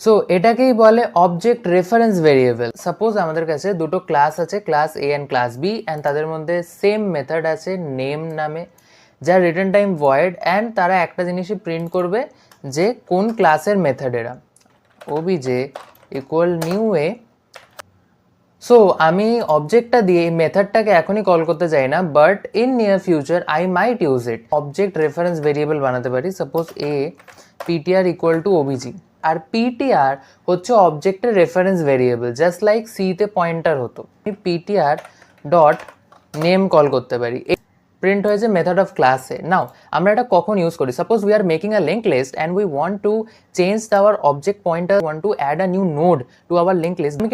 So এটাকেই বলে object reference variable. Suppose আমাদের কাছে দুটো ক্লাস আছে, class A and class B, and তাদের মধ্যে সেম মেথড আছে নেম নামে, যার রিটার্ন টাইম ভয়েড, অ্যান্ড তারা একটা জিনিসই প্রিন্ট করবে যে কোন ক্লাসের মেথড এরা। ওবিজে ইকুয়াল নিউ এ। সো আমি অবজেক্টটা দিয়ে এই মেথডটাকে এখনই কল করতে চাই না, but in near future I might use it. Object reference variable বানাতে পারি। Suppose a PTR equal to OBJ, আর পিটিআর হচ্ছে অবজেক্টের রেফারেন্স ভেরিয়েবল, জাস্ট লাইক সিতে পয়েন্টার হতো। আমি পিটিআর ডট নেম কল করতে পারি, প্রিন্ট হয়েছে মেথড অফ ক্লাসে। নাও আমরা এটা কখন ইউজ করি? Suppose we are making a link list and we want to change our object pointer, want to add a new node to our link list.